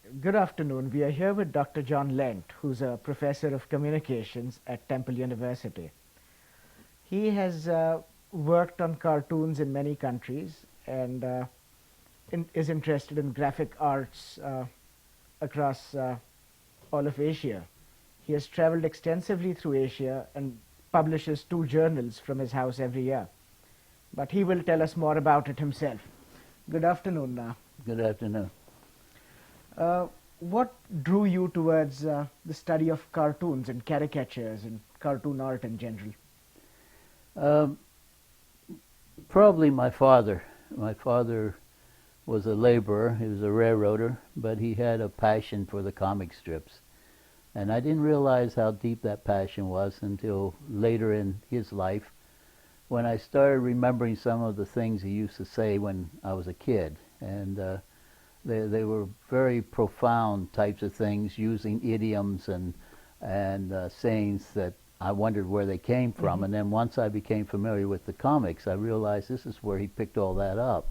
Good afternoon. We are here with Dr. John Lent, who's a professor of communications at Temple University. He has worked on cartoons in many countries and is interested in graphic arts across all of Asia. He has traveled extensively through Asia and publishes 2 journals from his house every year. But he will tell us more about it himself. Good afternoon. Good afternoon. What drew you towards the study of cartoons and caricatures and cartoon art in general? Um, Probably my father. My father was a laborer. He was a railroader, but he had a passion for the comic strips. And I didn't realize how deep that passion was until later in his life, when I started remembering some of the things he used to say when I was a kid. And they were very profound types of things, using idioms and sayings that I wondered where they came from. Mm-hmm. And then once I became familiar with the comics, I realized this is where he picked all that up.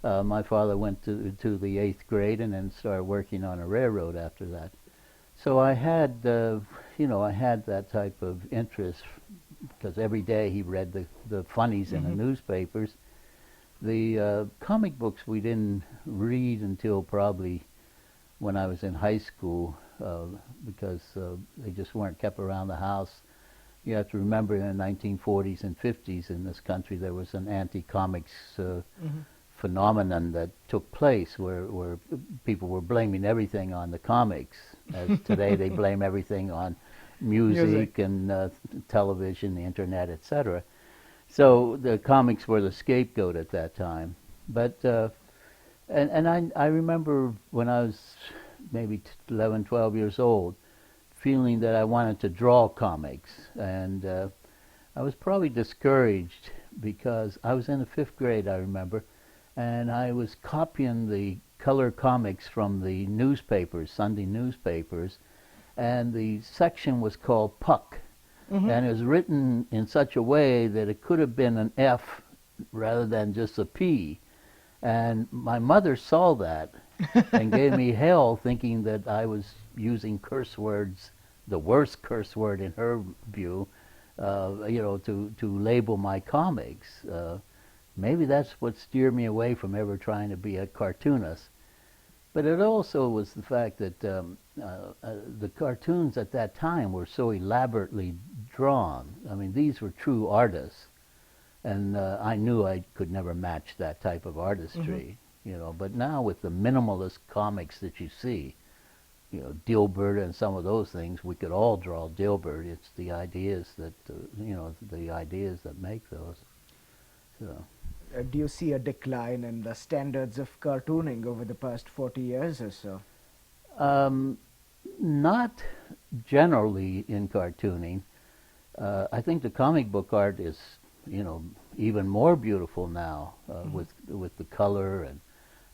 My father went to the 8th grade and then started working on a railroad after that. So I had, I had that type of interest because every day he read the funnies in the Mm-hmm. newspapers. The comic books we didn't read until probably when I was in high school because they just weren't kept around the house. You have to remember in the 1940s and 50s in this country there was an anti-comics Mm-hmm. phenomenon that took place where people were blaming everything on the comics. As today they blame everything on music and television, the internet, etc. So the comics were the scapegoat at that time. But I remember when I was maybe 11, 12 years old, feeling that I wanted to draw comics, and I was probably discouraged because I was in the 5th grade, I remember, and I was copying the color comics from the newspapers, Sunday newspapers, and the section was called Puck. Mm-hmm. And it was written in such a way that it could have been an F rather than just a P. And my mother saw that and gave me hell, thinking that I was using curse words, the worst curse word in her view, to label my comics. Maybe that's what steered me away from ever trying to be a cartoonist. But it also was the fact that the cartoons at that time were so elaborately drawn. I mean, these were true artists, and I knew I could never match that type of artistry. Mm-hmm. But now with the minimalist comics that you see, Dilbert and some of those things, we could all draw Dilbert. It's the ideas that the ideas that make those. So. Do you see a decline in the standards of cartooning over the past 40 years or so? Not generally in cartooning. I think the comic book art is, even more beautiful now Mm-hmm. with the color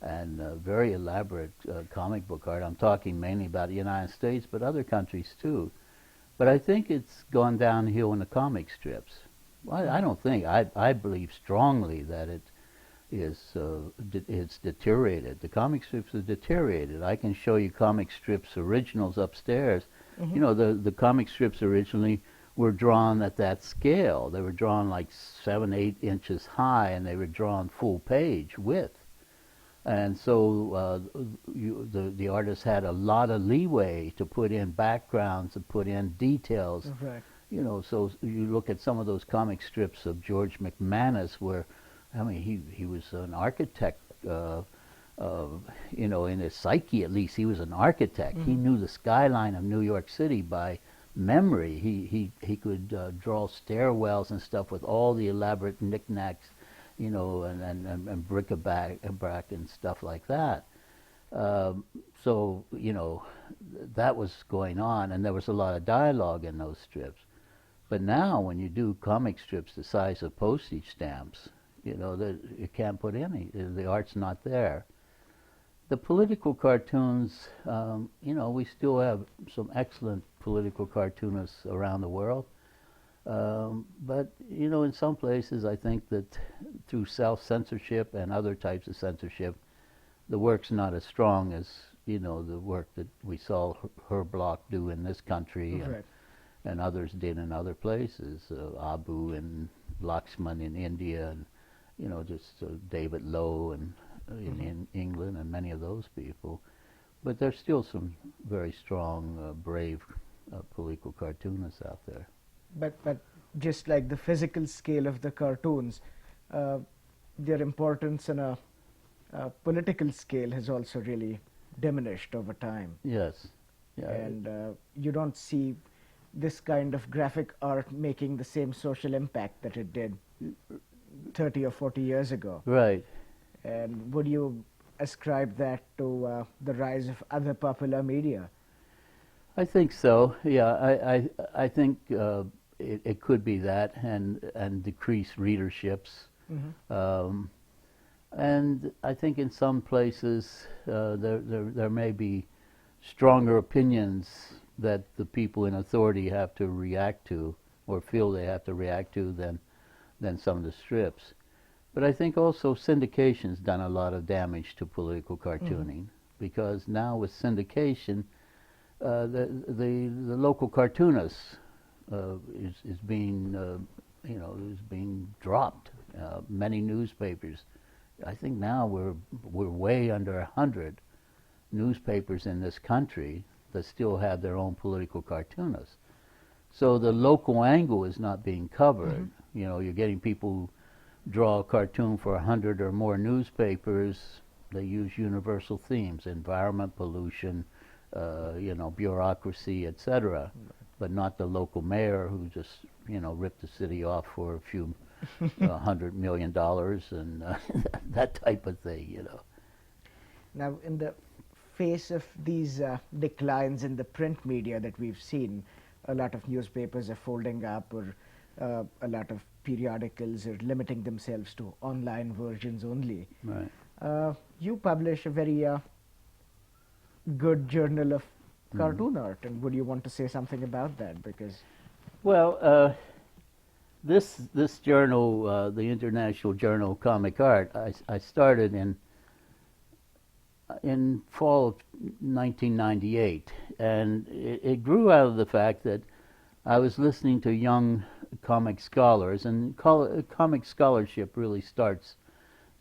and very elaborate comic book art. I'm talking mainly about the United States, but other countries too. But I think it's gone downhill in the comic strips. Well, I don't think. I believe strongly that it is it's deteriorated. The comic strips are deteriorated. I can show you comic strips originals upstairs. Mm-hmm. The comic strips originally were drawn at that scale. They were drawn like 7, 8 inches high, and they were drawn full page width. And so the artist had a lot of leeway to put in backgrounds, to put in details. Right. So you look at some of those comic strips of George McManus, where, I mean, he was an architect. In his psyche, at least, he was an architect. Mm-hmm. He knew the skyline of New York City by memory. He could draw stairwells and stuff with all the elaborate knickknacks, and bric-a-brac and stuff like that. So that was going on, and there was a lot of dialogue in those strips. But now, when you do comic strips the size of postage stamps, you can't put any. The art's not there. The political cartoons, we still have some excellent political cartoonists around the world. But, in some places, I think that through self-censorship and other types of censorship, the work's not as strong as the work that we saw her block do in this country, Right. and others did in other places, Abu and Lakshman in India, and just David Lowe in England, and many of those people. But there's still some very strong, brave political cartoonists out there. But just like the physical scale of the cartoons, uh, their importance on a political scale has also really diminished over time. Yes. Yeah. And you don't see this kind of graphic art making the same social impact that it did 30 or 40 years ago. Right. And would you ascribe that to the rise of other popular media? I think so. Yeah, I think it could be that, and decreased readerships. Um, and I think in some places there may be stronger opinions that the people in authority have to react to, or feel they have to react to, than some of the strips. But I think also syndication's done a lot of damage to political cartooning, because now with syndication, the local cartoonist is being is being dropped. Many newspapers, I think now we're way under 100 newspapers in this country that still have their own political cartoonists. So the local angle is not being covered. You're getting people who draw a cartoon for 100 or more newspapers. They use universal themes: environment, pollution, bureaucracy, etc. But not the local mayor who just ripped the city off for a few $100 million and that type of thing. Now, in the face of these declines in the print media that we've seen, a lot of newspapers are folding up, or a lot of periodicals are limiting themselves to online versions only. Right. You publish a very good journal of cartoon art, and would you want to say something about that? Because this journal, the International Journal of Comic Art, I started in fall of 1998, and it grew out of the fact that I was listening to young comic scholars, and comic scholarship really starts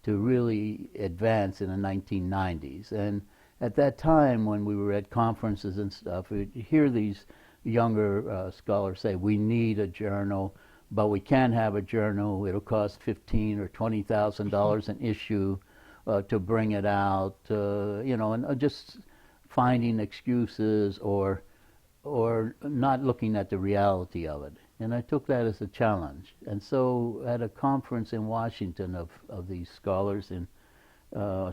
to really advance in the 1990s. And at that time, when we were at conferences and stuff, we'd hear these younger scholars say, "We need a journal, but we can't have a journal. It'll cost $15,000 or $20,000 an issue to bring it out." And just finding excuses or not looking at the reality of it. And I took that as a challenge. And so at a conference in Washington of these scholars in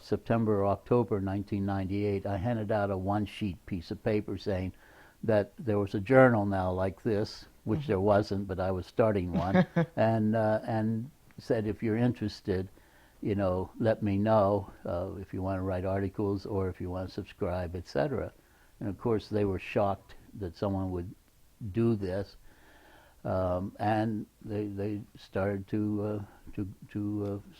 September or October 1998, I handed out a one-sheet piece of paper saying that there was a journal now like this, which there wasn't, but I was starting one, and said, if you're interested, let me know if you want to write articles or if you want to subscribe, etc. And of course, they were shocked that someone would do this, and they started to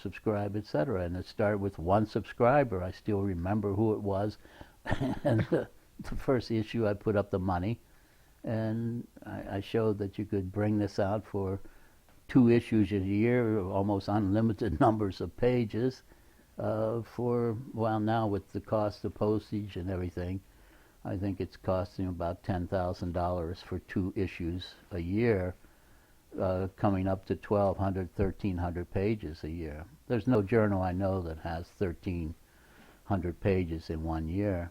subscribe, etc. And it started with one subscriber. I still remember who it was, and the first issue I put up the money, and I showed that you could bring this out for 2 issues a year, almost unlimited numbers of pages, now with the cost of postage and everything, I think it's costing about $10,000 for 2 issues a year, coming up to 1,200, 1,300 pages a year. There's no journal I know that has 1,300 pages in 1 year.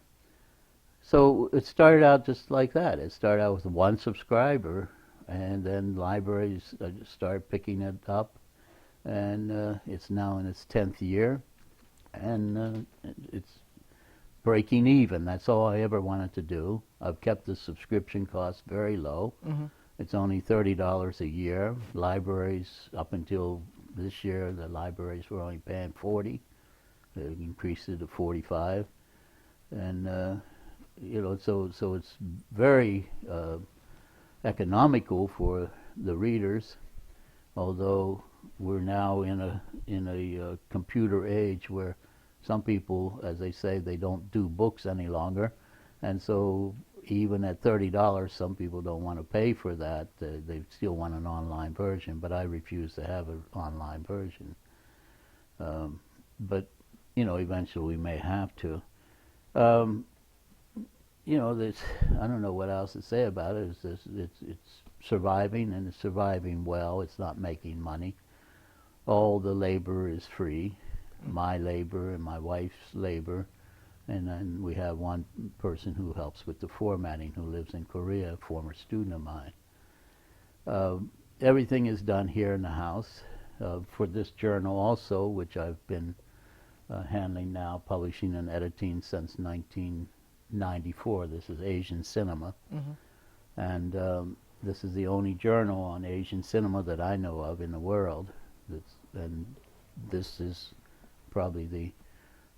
So it started out just like that. It started out with one subscriber, and then libraries started picking it up, and it's now in its 10th year, and it's breaking even. That's all I ever wanted to do. I've kept the subscription cost very low. It's only $30 a year. Libraries, up until this year, the libraries were only paying $40. They increased it to $45, and so it's very economical for the readers. Although we're now in a computer age where some people, as they say, they don't do books any longer, and so even at $30, some people don't want to pay for that. They still want an online version, but I refuse to have an online version. But eventually we may have to. I don't know what else to say about it. It's surviving, and it's surviving well. It's not making money. All the labor is free, my labor and my wife's labor, and then we have one person who helps with the formatting who lives in Korea, a former student of mine. Everything is done here in the house. For this journal also, which I've been handling now, publishing and editing since 1994. This is Asian cinema. And this is the only journal on Asian cinema that I know of in the world. And this is probably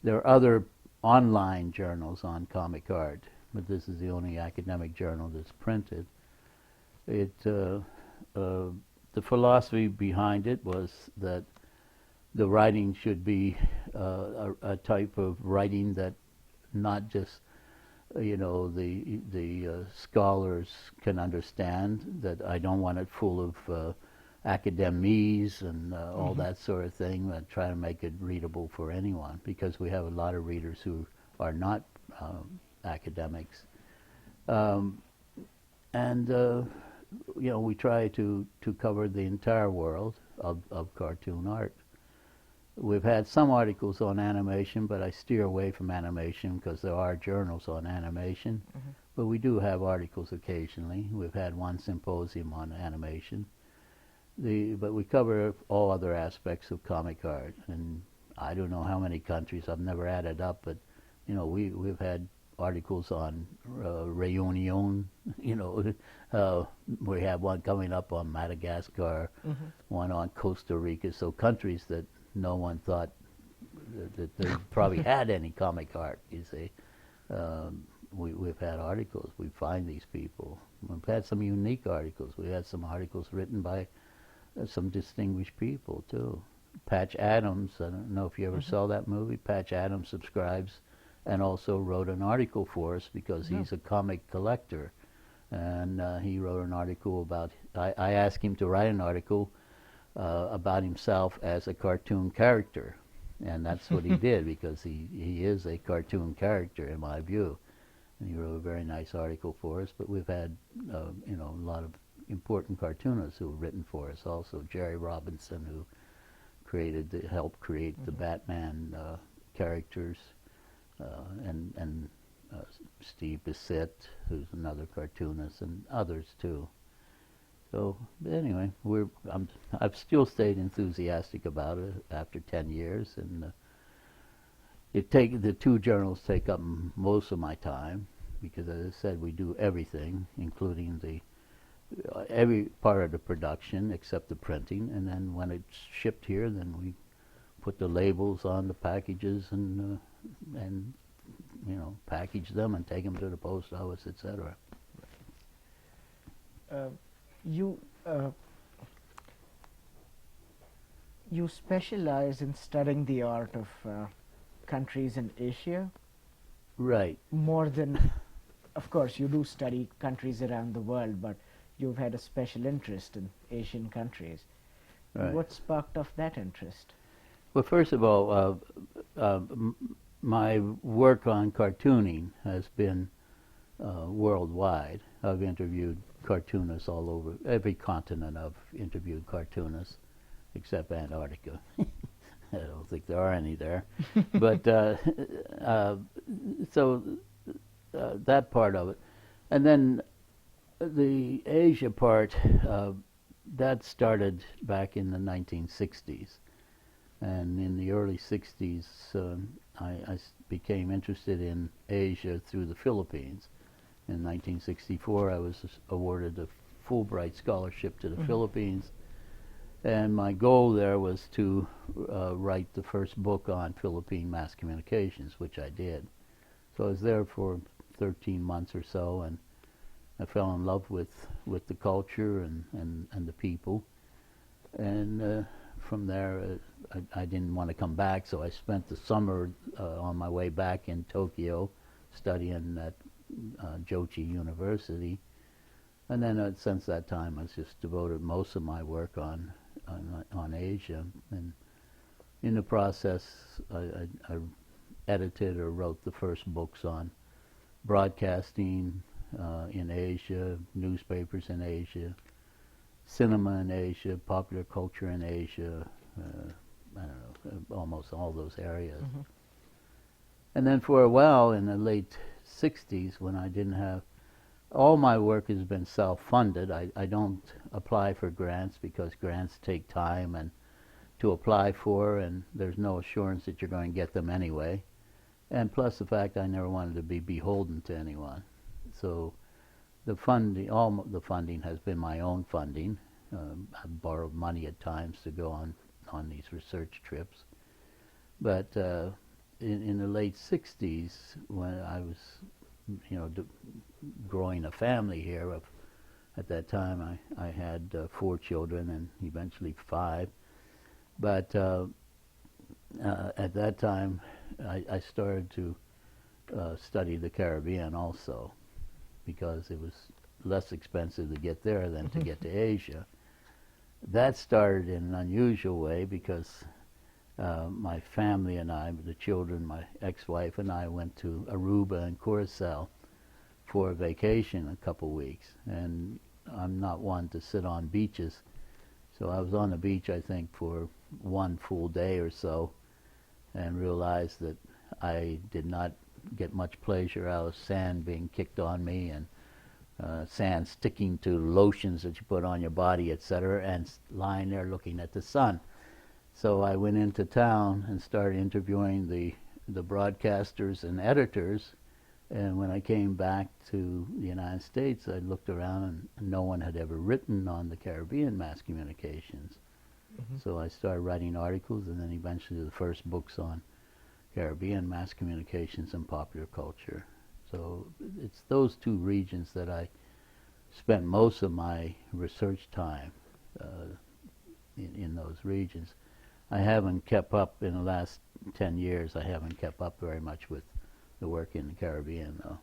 there are other online journals on comic art, but this is the only academic journal that's printed. The philosophy behind it was that the writing should be a type of writing that not just the scholars can understand, that I don't want it full of academies and all that sort of thing. I try to make it readable for anyone, because we have a lot of readers who are not academics. We try to cover the entire world of cartoon art. We've had some articles on animation, but I steer away from animation because there are journals on animation. But we do have articles occasionally. We've had one symposium on animation. But we cover all other aspects of comic art. And I don't know how many countries, I've never added up, but we've had articles on Reunion. We have one coming up on Madagascar, one on Costa Rica. So countries that no one thought that they probably had any comic art, you see. We've had articles. We find these people. We've had some unique articles. We had some articles written by some distinguished people, too. Patch Adams, I don't know if you ever saw that movie. Patch Adams subscribes and also wrote an article for us because he's a comic collector. And he wrote an article about, I asked him to write an article about himself as a cartoon character. And that's what he did, because he is a cartoon character in my view. And he wrote a very nice article for us. But we've had a lot of important cartoonists who have written for us also. Jerry Robinson, who helped create the Batman characters, and Steve Bissett, who's another cartoonist, and others too. So, but anyway, I've still stayed enthusiastic about it after 10 years, and the two journals take up most of my time, because as I said, we do everything, including every part of the production except the printing, and then when it's shipped here, then we put the labels on the packages and package them and take them to the post office, etc. You specialize in studying the art of countries in Asia. Right. More than, of course, you do study countries around the world, but you've had a special interest in Asian countries. Right. What sparked off that interest? Well, first of all, my work on cartooning has been worldwide. I've interviewed cartoonists all over every continent. I've interviewed cartoonists except Antarctica. I don't think there are any there. But so that part of it, and then the Asia part, that started back in the 1960s, and in the early 60s I became interested in Asia through the Philippines. In 1964 I was awarded a Fulbright scholarship to the Philippines, and my goal there was to write the first book on Philippine mass communications, which I did. So I was there for 13 months or so, and I fell in love with the culture and the people. And from there, I didn't want to come back, so I spent the summer on my way back in Tokyo studying at Jochi University. And then since that time, I've just devoted most of my work on Asia. And in the process, I edited or wrote the first books on broadcasting in Asia, newspapers in Asia, cinema in Asia, popular culture in Asia, I don't know, almost all those areas. Mm-hmm. And then for a while in the late 60s, when I didn't have, all my work has been self-funded. I don't apply for grants because grants take time and to apply for, and there's no assurance that you're going to get them anyway. And plus the fact I never wanted to be beholden to anyone. So the funding, all the funding has been my own funding. I've borrowed money at times to go on these research trips. But in the late 60s, when I was, growing a family here, at that time I had 4 children and eventually 5. But at that time, I started to study the Caribbean also, because it was less expensive to get there than to get to Asia. That started in an unusual way because my family and I, the children, my ex-wife and I went to Aruba and Curacao for a vacation a couple weeks. And I'm not one to sit on beaches, so I was on the beach, I think, for 1 full day or so, and realized that I did not get much pleasure out of sand being kicked on me and sand sticking to lotions that you put on your body, etc., and lying there looking at the sun. So I went into town and started interviewing the broadcasters and editors, and when I came back to the United States, I looked around and no one had ever written on the Caribbean mass communications. Mm-hmm. So I started writing articles, and then eventually the first books on Caribbean mass communications and popular culture. So it's those 2 regions that I spent most of my research time in those regions. I haven't kept up in the last 10 years. I haven't kept up very much with the work in the Caribbean, though.